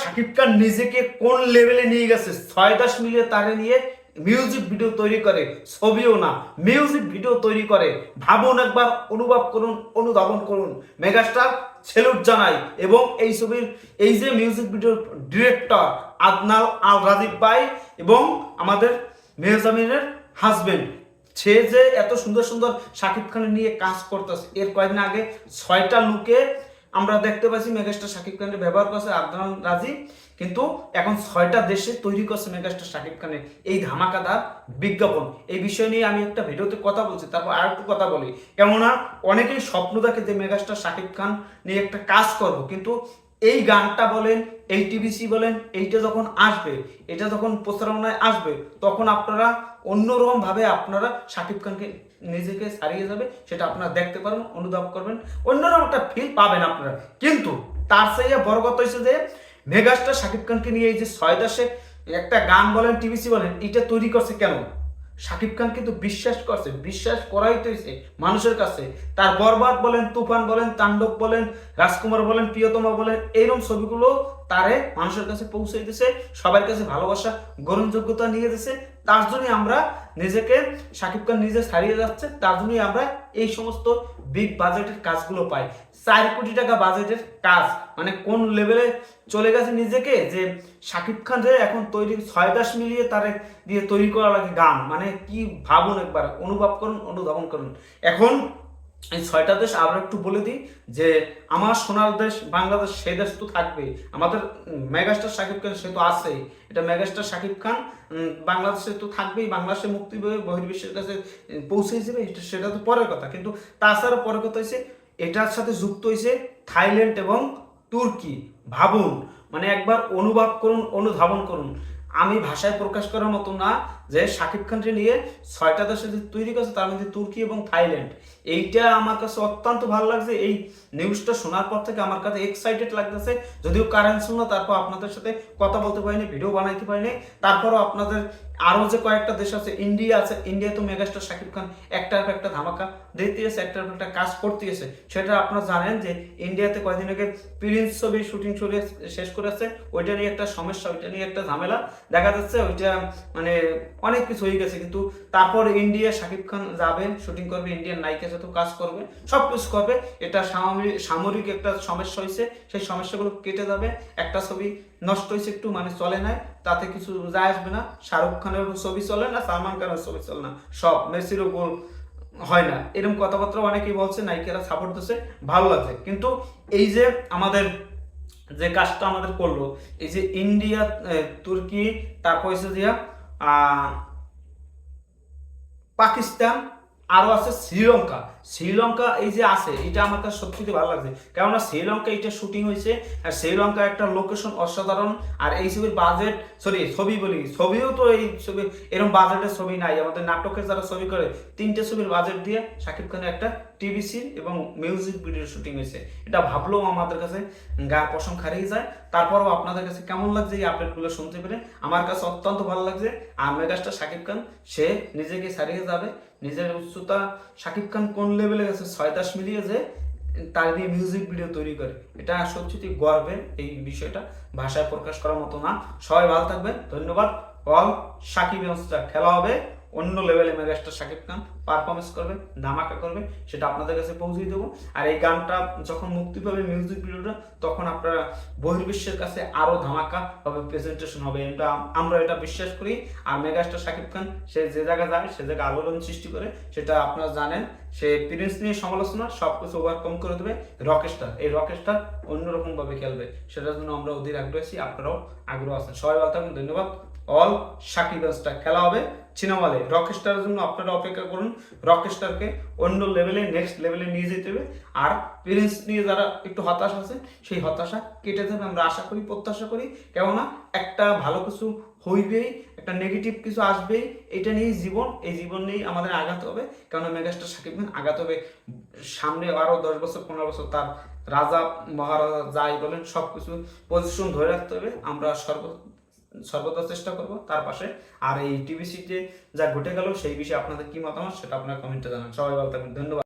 শাকিব খান নিজেকে কোন লেভেলে নিয়ে গেছে, 6-10 মিলিয়ে তারে নিয়ে মিউজিক ভিডিও তৈরি করে, ছবিও না মিউজিক ভিডিও তৈরি করে। ভাবুন একবার, অনুভব করুন, অনুধাবন করুন। মেগাস্টার সেলুট জানাই। এবং এই ছবির এই যে মিউজিক ভিডিও ডিরেক্টর আদনাল আল রাজীব ভাই এবং আমাদের মেহজামিনের হাজবেন্ড, সে যে এত সুন্দর সুন্দর শাকিব খানের নিয়ে কাজ করতেছে। এর কয়েকদিন আগে 6টা লুকে আমরা দেখতে পাচ্ছি মেগাস্টার শাকিব খানের ব্যবহার করছে আদনাল রাজীব, কিন্তু এখন 6টা দেশে তৈরি করছে মেগাস্টার শাকিব খানের এই ধামাকাদার বিজ্ঞাপন। এই বিষয় নিয়ে আমি একটা ভিডিওতে কথা বলছি, তারপর আর একটু কথা বলি। কেননা অনেকেই স্বপ্ন দেখে যে মেগাস্টার শাকিব খান নিয়ে একটা কাজ করব, কিন্তু এই গানটা বলেন, এই টিভিসি বলেন, এইটা যখন আসবে, এটা যখন প্রচারণায় আসবে, তখন আপনারা অন্যরকম ভাবে আপনারা শাকিব খানকে নিজেকে ছাড়িয়ে যাবে, সেটা আপনারা দেখতে পারবেন, অনুভব করবেন, অন্যরকম একটা ফিল পাবেন আপনারা। কিন্তু তার চেয়ে বড় কথা হচ্ছে যে মেগাস্টার শাকিব খানকে নিয়ে এই যে 6 একটা গান বলেন, টিভিসি বলেন, এটা তৈরি করছে কেন? শাকিব খান কিন্তু বিশ্বাস করছে, বিশ্বাস করাই তো হয়েছে মানুষের কাছে। তার বরবাদ বলেন, তুফান বলেন, তাণ্ডব বলেন, রাজকুমার বলেন, প্রিয়তমা বলেন, এইরকম ছবিগুলো তারে মানুষের কাছে পৌঁছে দিতেছে, সবার কাছে ভালোবাসা গ্রহণযোগ্যতা নিয়ে দিতেছে। তার জন্যই আমরা নিজেকে, শাকিব খান নিজে ছাড়িয়ে যাচ্ছে, তার জন্যই আমরা এই সমস্ত বিগ বাজেটের কাজগুলো পাই। 4 কোটি টাকা বাজেটের কাজ, মানে কোন লেভেলে চলে গেছে নিজেকে, যে শাকিব খান রে এখন তৈরি 6-10 মিলিয়ে তারে দিয়ে তৈরি করা লাগে গান। মানে কি ভাবুন একবার, অনুভব করুন, অনুধাবন করুন। এখন এই 6টা দেশ আবার একটু বলে দিই যে আমার সোনার দেশ বাংলাদেশ, সেই দেশ তো থাকবে। আমাদের মেগাস্টার শাকিব খান সে তো আছেই, এটা মেগাস্টার শাকিব খান বাংলাদেশে তো থাকবেই, বাংলাদেশে মুক্তি পেয়ে বহির্বিশ্বের কাছে পৌঁছে যাবে, সেটা তো পরের কথা। কিন্তু তাছাড়া পরের কথা হচ্ছে এটার সাথে যুক্ত হয়েছে থাইল্যান্ড এবং তুর্কি। ভাবুন, মানে একবার অনুভব করুন, অনুধাবন করুন। আমি ভাষায় প্রকাশ করার মতো না যে শাকিব খানকে নিয়ে 6টা দেশে যে তৈরি করছে, তার মধ্যে তুর্কি এবং থাইল্যান্ড। এইটা আমার কাছে অত্যন্ত ভালো লাগছে। এই নিউজটা শোনার পর থেকে আমার কাছে এক্সাইটেড লাগতেছে। যদিও কারেন্ট শুনো, তারপর আপনাদের সাথে কথা বলতে পারিনি, ভিডিও বানাইতে পারিনি। তারপরও আপনাদের আরও যে কয়েকটা দেশ আছে, ইন্ডিয়া আছে, ইন্ডিয়া তো মেগাস্টার শাকিব খান একটার পর একটা ধামাকা দিতেছে, একটার পর একটা কাজ করতেছে। সেটা আপনারা জানেন যে ইন্ডিয়াতে কয়েকদিন আগে প্রিন্স ছবির শুটিং শেষ করেছে, ওইটা নিয়ে একটা সমস্যা, ওইটা নিয়ে একটা ঝামেলা দেখা যাচ্ছে। ওইটা মানে অনেক কিছু হয়ে গেছে, কিন্তু তারপর ইন্ডিয়া শাকিব খান যাবেন, শুটিং করবে, ইন্ডিয়ান নায়িকার সাথে কাজ করবে, সব কিছু করবে। এটা সামরিক একটা সমস্যা হয়েছে, সেই সমস্যাগুলো কেটে যাবে। একটা ছবি নষ্ট হয়েছে একটু, মানে চলে নাই, তাতে কিছু যায় আসবে না। শাহরুখ খানের ছবি চলে না, সালমান খানের ছবি চলে না, সব মেসিরও গোল হয় না, এরকম কথাবার্তা অনেকেই বলছে, নায়িকারা সাপোর্ট দিচ্ছে, ভালো লাগছে। কিন্তু এই যে আমাদের যে কাজটা আমাদের করলো, এই যে ইন্ডিয়া, তুর্কি, তারপর হচ্ছে যে পাকিস্তান, আরো আছে শ্রীলঙ্কা। শ্রীলঙ্কা এই যে আছে, এটা আমার কাছে সত্যি ভালো লাগছে, কেননা শ্রীলঙ্কা এটা শুটিং হয়েছে, আর শ্রীলঙ্কা একটা লোকেশন অসাধারণ। আর এই ছবির বাজেট, ছবি বলি, ছবিও তো এই ছবি এরকম বাজেটের ছবি নাই। আমাদের নাটকের যারা ছবি করে, 3টে ছবির বাজেট দিয়ে শাকিব খানের একটা টিভিসি এবং মিউজিক ভিডিও শুটিং হয়েছে। এটা ভাবলেও আমাদের কাছে গা পশম খারিয়ে যায়। তারপরও আপনাদের কাছে কেমন লাগছে এই আপডেটগুলো শুনতে পেরে? আমার কাছে অত্যন্ত ভালো লাগছে। আর মেগাস্টার শাকিব খান সে নিজেকে ছাড়িয়ে যাবে, নিজের উচ্চতা। শাকিব খান কোন লেভেলে গেছে, 6-10 মিলিয়ে যে তার দিয়ে মিউজিক ভিডিও তৈরি করে, এটা সত্যি গর্বের। এই বিষয়টা ভাষায় প্রকাশ করার মতো না। সবাই ভালো থাকবেন, ধন্যবাদ। অল শাকিব খেলা হবে অন্য লেভেলে, মেগাস্টার শাকিব খান পারফরমেন্স করবে, ধামাকা করবে, সেটা আপনাদের কাছে পৌঁছে দেবো। আর এই গানটা যখন মুক্তি পাবে, মিউজিক ভিডিওটা, তখন আপনারা বহির্বিশ্বের কাছে আরো ধামাকা হবে, প্রেজেন্টেশন হবে, এটা আমরা এটা বিশ্বাস করি। আর মেগাস্টার শাকিব খান সে যে জায়গায় যায়, সে জায়গায় আলোড়ন সৃষ্টি করে, সেটা আপনারা জানেন। সে প্রিন্স নিয়ে সমালোচনা সবকিছু ওভারকাম করে দেবে। রকস্টার, এই রকস্টার অন্যরকম ভাবে খেলবে, সেটার জন্য আমরা অধীর আগ্রহী, আপনারাও আগ্রহ আছেন। সবাই ভালো থাকবেন, ধন্যবাদ। অল শাকিব খেলা হবে চিনামালে। রকস্টারের জন্য আপনারা অপেক্ষা করুন। রকস্টারকে অন্য লেভেলে, নেক্সট লেভেলে নিয়ে যেতে হবে। আর প্রিন্স নিয়ে যারা একটু হতাশ আছে, সেই হতাশা কেটে যাবে, আমরা আশা করি, প্রত্যাশা করি। কেননা একটা ভালো কিছু হইবেই, একটা নেগেটিভ কিছু আসবেই, এটা নিয়েই জীবন, এই জীবন নিয়েই আমাদের আগাতে হবে। কেননা মেগাস্টার শাকিব খান আগাতে হবে সামনে আরো 10 বছর 15 বছর, তার রাজা মহারাজা যাই বলেন, সবকিছু পজিশন ধরে রাখতে হবে। আমরা সর্বদা চেষ্টা করব তার পাশে। আর এই টিভিসিতে যা ঘটে গেল, সেই বিষয়ে আপনাদের কি মতামত, সেটা আপনারা কমেন্টে জানান। সবাই ভালো থাকবেন, ধন্যবাদ।